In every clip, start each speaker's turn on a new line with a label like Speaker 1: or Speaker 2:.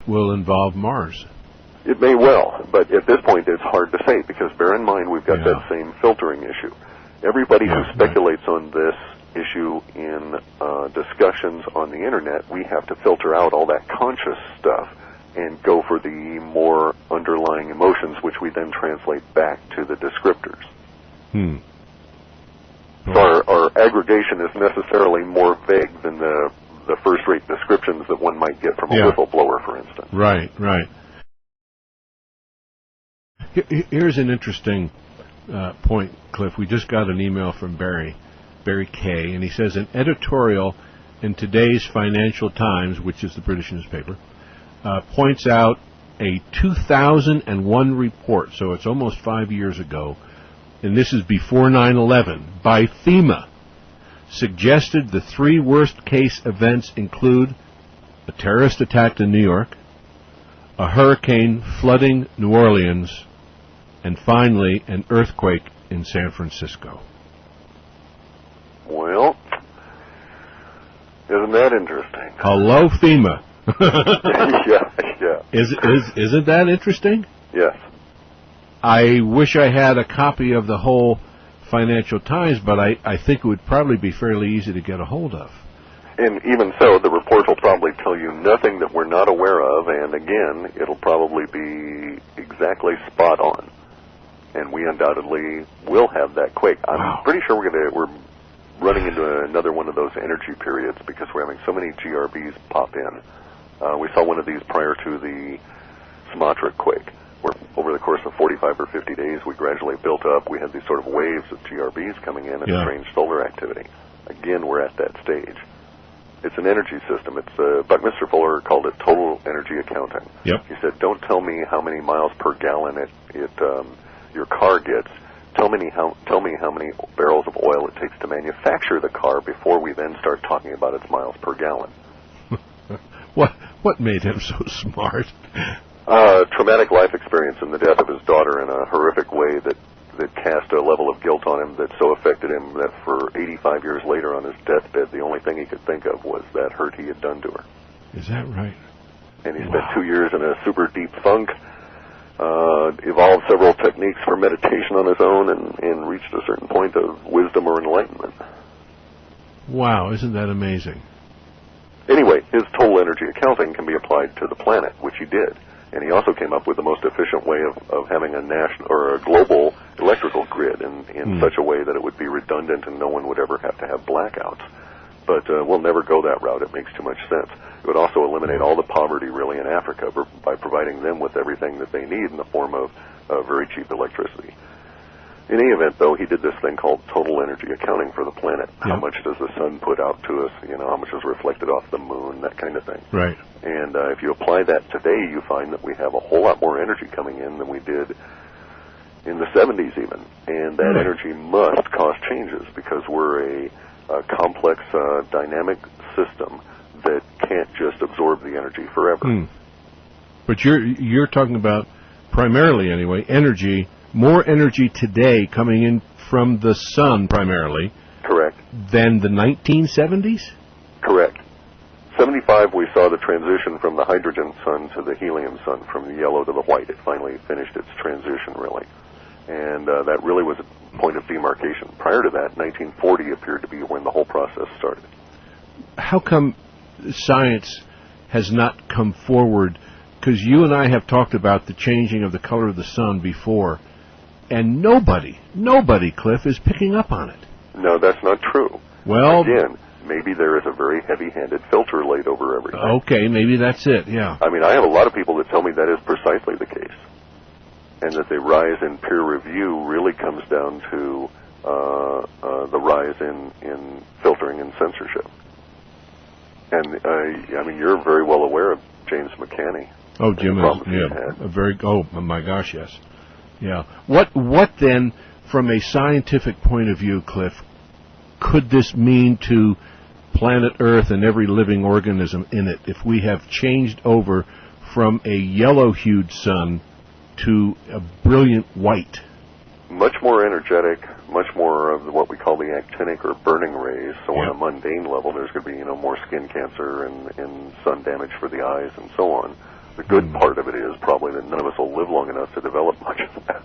Speaker 1: will involve Mars.
Speaker 2: It may well, but at this point it's hard to say, because bear in mind we've got that same filtering issue. Everybody who speculates on this issue in discussions on the internet, we have to filter out all that conscious stuff and go for the more underlying emotions, which we then translate back to the descriptors. So our aggregation is necessarily more vague than the first-rate descriptions that one might get from a whistleblower, for instance.
Speaker 1: Right, right. Here's an interesting point, Cliff. We just got an email from Barry Kay, and he says an editorial in today's Financial Times, which is the British newspaper, points out a 2001 report, so it's almost 5 years ago, and this is before 9/11, by FEMA, suggested the three worst-case events include a terrorist attack in New York, a hurricane flooding New Orleans, and finally an earthquake in San Francisco.
Speaker 2: Well, isn't that interesting?
Speaker 1: Hello, FEMA.
Speaker 2: yeah.
Speaker 1: Isn't that interesting?
Speaker 2: Yes.
Speaker 1: I wish I had a copy of the whole Financial Times, but I think it would probably be fairly easy to get a hold of.
Speaker 2: And even so, the report will probably tell you nothing that we're not aware of, and again, it'll probably be exactly spot on. And we undoubtedly will have that quake. I'm pretty sure we're running into another one of those energy periods, because we're having so many GRBs pop in. We saw one of these prior to the Sumatra quake, where over the course of 45 or 50 days we gradually built up. We had these sort of waves of GRBs coming in and strange solar activity. Again, we're at that stage. It's an energy system. It's Buckminster Fuller called it total energy accounting.
Speaker 1: Yep.
Speaker 2: He said, don't tell me how many miles per gallon your car gets. Tell me how many barrels of oil it takes to manufacture the car before we then start talking about its miles per gallon.
Speaker 1: What made him so smart?
Speaker 2: Traumatic life experience and the death of his daughter in a horrific way that cast a level of guilt on him that so affected him that for 85 years later on his deathbed, the only thing he could think of was that hurt he had done to her.
Speaker 1: Is that right?
Speaker 2: And he spent 2 years in a super deep funk, evolved several techniques for meditation on his own, and reached a certain point of wisdom or enlightenment.
Speaker 1: Wow, isn't that amazing?
Speaker 2: Anyway, his total energy accounting can be applied to the planet, which he did. And he also came up with the most efficient way of having a national or a global electrical grid in such a way that it would be redundant and no one would ever have to have blackouts. But we'll never go that route. It makes too much sense. It would also eliminate all the poverty really in Africa by providing them with everything that they need in the form of very cheap electricity. In any event, though, he did this thing called total energy accounting for the planet. How much does the sun put out to us? How much is reflected off the moon, that kind of thing.
Speaker 1: Right.
Speaker 2: And if you apply that today, you find that we have a whole lot more energy coming in than we did in the 70s even. And that energy must cause changes, because we're a complex, dynamic system that can't just absorb the energy forever.
Speaker 1: But you're talking about, primarily anyway, energy. More energy today coming in from the sun, primarily.
Speaker 2: Correct.
Speaker 1: Than the 1970s?
Speaker 2: Correct. 75, we saw the transition from the hydrogen sun to the helium sun, from the yellow to the white. It finally finished its transition, really. And that really was a point of demarcation. Prior to that, 1940 appeared to be when the whole process started. How
Speaker 1: come science has not come forward? Because you and I have talked about the changing of the color of the sun before, and nobody, Cliff, is picking up on it.
Speaker 2: No, that's not true.
Speaker 1: Well,
Speaker 2: again, maybe there is a very heavy-handed filter laid over everything.
Speaker 1: Okay, maybe that's it, yeah.
Speaker 2: I mean, I have a lot of people that tell me that is precisely the case, and that the rise in peer review really comes down to the rise in filtering and censorship. And, I mean, you're very well aware of James McCanney.
Speaker 1: Oh, Jim is, oh my gosh, yes. Yeah. What then, from a scientific point of view, Cliff, could this mean to planet Earth and every living organism in it if we have changed over from a yellow-hued sun to a brilliant white?
Speaker 2: Much more energetic, much more of what we call the actinic or burning rays. So on a mundane level, there's going to be more skin cancer and sun damage for the eyes and so on. The good part of it is probably that none of us will live long enough to develop much of that.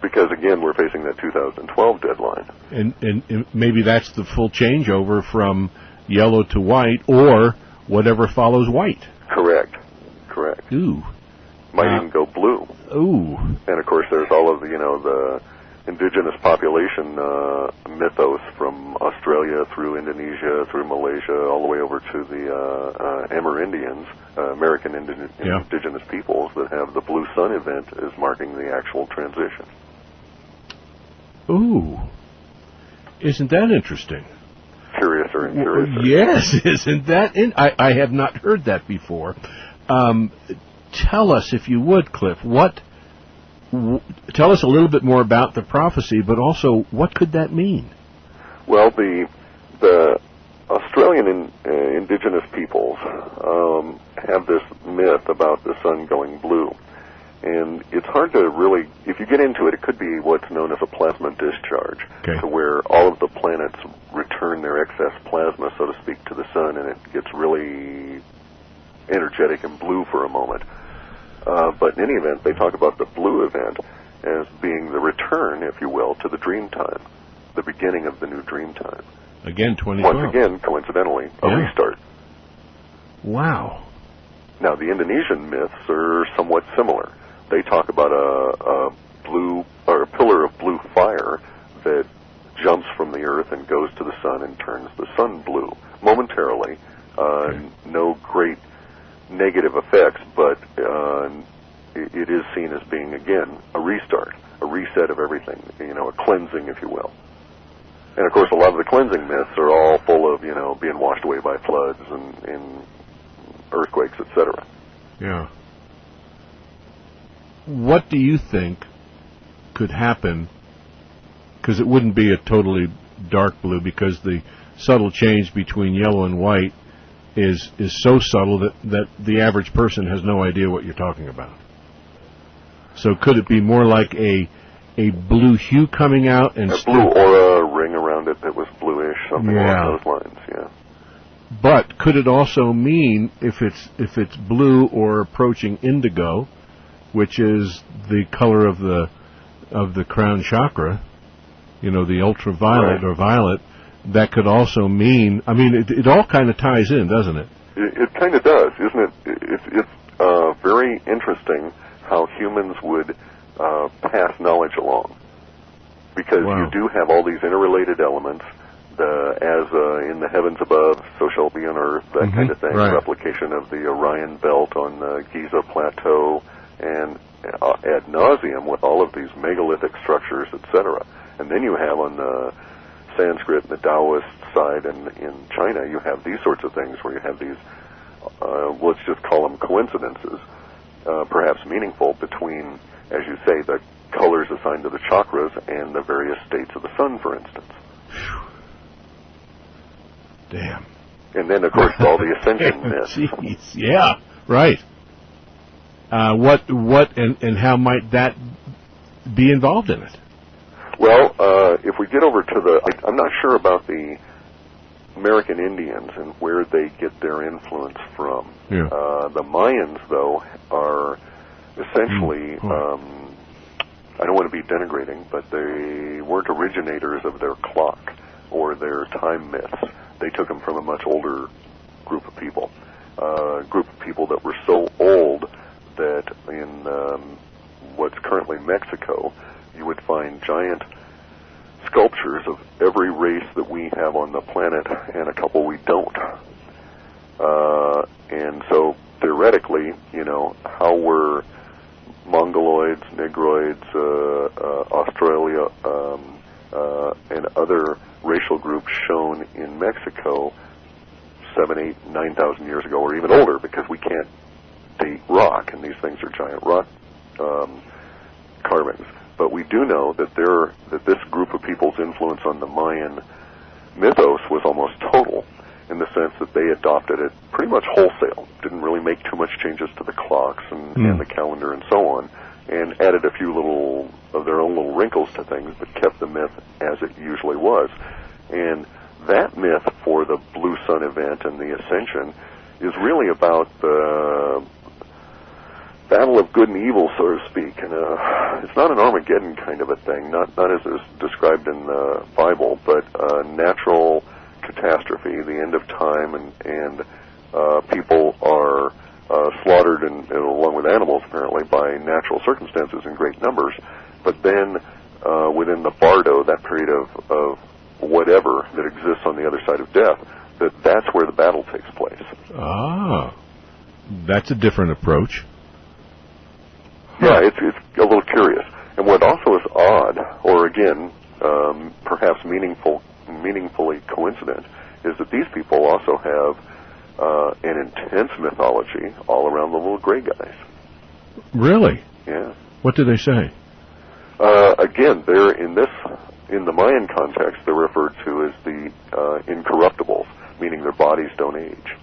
Speaker 2: Because, again, we're facing that 2012 deadline.
Speaker 1: And maybe that's the full changeover from yellow to white, or whatever follows white.
Speaker 2: Correct.
Speaker 1: Ooh.
Speaker 2: Might even go blue.
Speaker 1: Ooh.
Speaker 2: And, of course, there's all of the, the indigenous population mythos from Australia through Indonesia, through Malaysia, all the way over to the Amerindians, American indigenous peoples, that have the Blue Sun event as marking the actual transition.
Speaker 1: Ooh. Isn't that interesting?
Speaker 2: Curiouser and curiouser.
Speaker 1: Yes, isn't that? I have not heard that before. Tell us, if you would, Clif, tell us a little bit more about the prophecy, but also what could that mean? Well,
Speaker 2: the Australian indigenous peoples have this myth about the sun going blue. And it's hard to really, if you get into it, it could be what's known as a plasma discharge, to where all of the planets return their excess plasma, so to speak, to the sun, and it gets really energetic and blue for a moment. But in any event, they talk about the blue event as being the return, if you will, to the dream time, the beginning of the new dream time.
Speaker 1: Again, 2012.
Speaker 2: Once again, coincidentally, a restart.
Speaker 1: Wow.
Speaker 2: Now, the Indonesian myths are somewhat similar. They talk about a blue, or a pillar of blue fire that jumps from the earth and goes to the sun and turns the sun blue momentarily. No great negative effects, but it is seen as being, again, a restart, a reset of everything, a cleansing, if you will. And, of course, a lot of the cleansing myths are all full of, being washed away by floods and earthquakes, etc.
Speaker 1: Yeah. What do you think could happen? Because it wouldn't be a totally dark blue, because the subtle change between yellow and white is so subtle that the average person has no idea what you're talking about. So could it be more like a blue hue coming out and
Speaker 2: a blue aura ring around it that was bluish, something along those lines? Yeah.
Speaker 1: But could it also mean, if it's blue or approaching indigo, which is the color of the crown chakra, the ultraviolet or violet, that could also mean, it all kind of ties in, doesn't it?
Speaker 2: It kind of does, isn't it? It's very interesting how humans would pass knowledge along, because you do have all these interrelated elements. As in the heavens above, so shall be on earth, that kind of thing.
Speaker 1: Right.
Speaker 2: Replication of the Orion belt on the Giza plateau, and ad nauseum with all of these megalithic structures, etc. And then you have on the Sanskrit and the Taoist side, and in China, you have these sorts of things where you have these, let's just call them coincidences, perhaps meaningful, between, as you say, the colors assigned to the chakras and the various states of the sun, for instance.
Speaker 1: Damn.
Speaker 2: And then, of course, all the ascension myths.
Speaker 1: Jeez, yeah, right. What and how might that be involved in it?
Speaker 2: Well, if we get over to I'm not sure about the American Indians and where they get their influence from.
Speaker 1: Yeah.
Speaker 2: The Mayans, though, are essentially, I don't want to be denigrating, but they weren't originators of their clock or their time myths. They took them from a much older group of people that were so old that in what's currently Mexico, you would find giant sculptures of every race that we have on the planet and a couple we don't. And so, theoretically, how were Mongoloids, Negroids, Australia, and other racial groups shown in Mexico 7, 8, 9,000 years ago, or even older, because we can't date rock, and these things are giant rock carvings. But we do know that this group of people's influence on the Mayan mythos was almost total, in the sense that they adopted it pretty much wholesale, didn't really make too much changes to the clocks and the calendar and so on, and added a few little of their own little wrinkles to things, but kept the myth as it usually was. And that myth for the Blue Sun event and the Ascension is really about the battle of good and evil, so to speak. And it's not an Armageddon kind of a thing, not as is described in the Bible, but a natural catastrophe, the end of time, and people are slaughtered, and along with animals apparently, by natural circumstances in great numbers. But then within the bardo, that period of whatever that exists on the other side of death, that's where the battle takes place.
Speaker 1: Ah, that's a different approach.
Speaker 2: Yeah, it's a little curious. And what also is odd, or again, perhaps meaningfully coincident, is that these people also have an intense mythology all around the little gray guys.
Speaker 1: Really?
Speaker 2: Yeah.
Speaker 1: What do they say?
Speaker 2: Again, they're in the Mayan context, they're referred to as the incorruptibles, meaning their bodies don't age.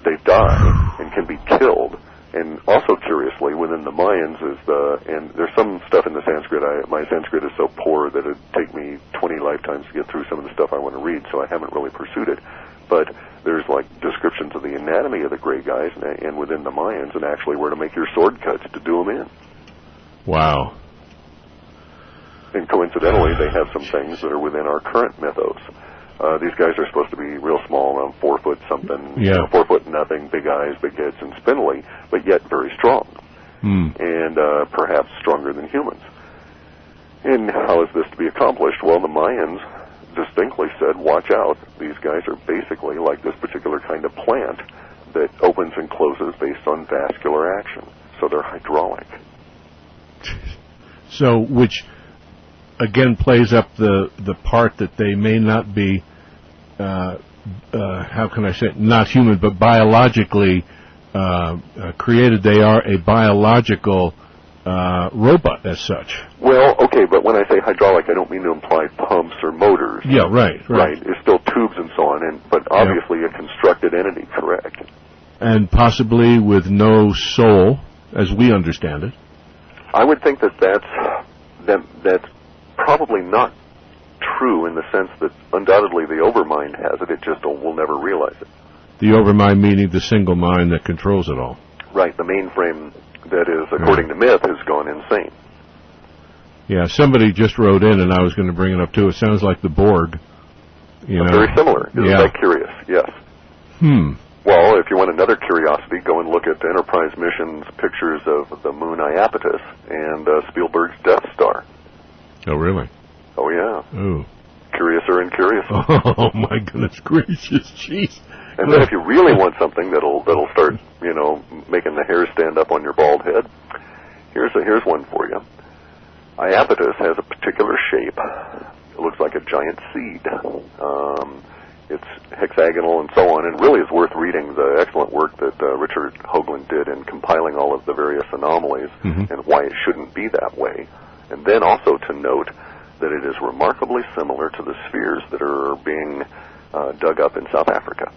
Speaker 2: They die and can be killed. And also curiously, within the Mayans and there's some stuff in the Sanskrit, my Sanskrit is so poor that it'd take me 20 lifetimes to get through some of the stuff I want to read, so I haven't really pursued it. But there's like descriptions of the anatomy of the gray guys and within the Mayans, and actually where to make your sword cuts to do them in.
Speaker 1: Wow.
Speaker 2: And coincidentally, they have some things that are within our current mythos. These guys are supposed to be real small, around 4 foot something,
Speaker 1: yeah.
Speaker 2: 4 foot nothing, big eyes, big heads, and spindly, but yet very strong, and perhaps stronger than humans. And how is this to be accomplished? Well, the Mayans distinctly said, watch out, these guys are basically like this particular kind of plant that opens and closes based on vascular action. So they're hydraulic.
Speaker 1: So, which again plays up the part that they may not be, how can I say it, not human, but biologically created. They are a biological robot as such.
Speaker 2: Well, okay, but when I say hydraulic, I don't mean to imply pumps or motors.
Speaker 1: Yeah, right.
Speaker 2: It's still tubes and so on, but obviously a constructed entity, correct.
Speaker 1: And possibly with no soul, as we understand it.
Speaker 2: I would think that's probably not true in the sense that undoubtedly the overmind has it, it just will never realize it.
Speaker 1: The overmind meaning the single mind that controls it all.
Speaker 2: Right, the mainframe that is, according to myth, has gone insane.
Speaker 1: Yeah, somebody just wrote in, and I was going to bring it up too. It sounds like the Borg. You know?
Speaker 2: Very similar. Isn't that curious? Yes. Well, if you want another curiosity, go and look at Enterprise missions pictures of the moon Iapetus and Spielberg's Death Star.
Speaker 1: Oh, really?
Speaker 2: Oh, yeah.
Speaker 1: Oh.
Speaker 2: Curiouser and curiouser.
Speaker 1: Oh, my goodness gracious, jeez.
Speaker 2: And then if you really want something that'll start, making the hair stand up on your bald head, here's one for you. Iapetus has a particular shape. It looks like a giant seed. It's hexagonal and so on, and really is worth reading the excellent work that Richard Hoagland did in compiling all of the various anomalies and why it shouldn't be that way. And then also to note that it is remarkably similar to the spheres that are being dug up in South Africa.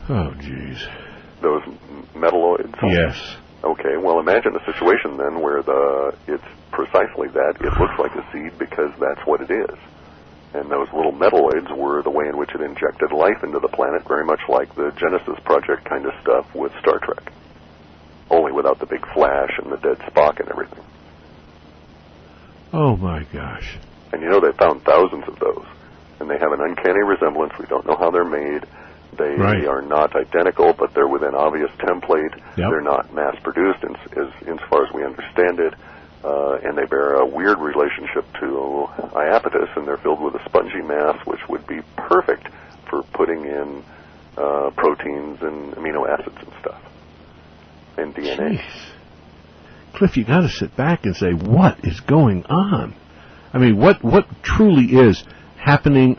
Speaker 1: Oh, jeez.
Speaker 2: Those metalloids?
Speaker 1: Yes.
Speaker 2: Okay, well imagine a situation then where it's precisely that. It looks like a seed because that's what it is. And those little metalloids were the way in which it injected life into the planet, very much like the Genesis Project kind of stuff with Star Trek. Only without the big flash and the dead Spock and everything.
Speaker 1: Oh, my gosh.
Speaker 2: And they found thousands of those. And they have an uncanny resemblance. We don't know how they're made. They are not identical, but they're within obvious template.
Speaker 1: Yep.
Speaker 2: They're not mass-produced insofar as we understand it. And they bear a weird relationship to Iapetus, and they're filled with a spongy mass, which would be perfect for putting in proteins and amino acids and stuff, and DNA.
Speaker 1: Jeez. Cliff, you got to sit back and say, what is going on? I mean, what truly is happening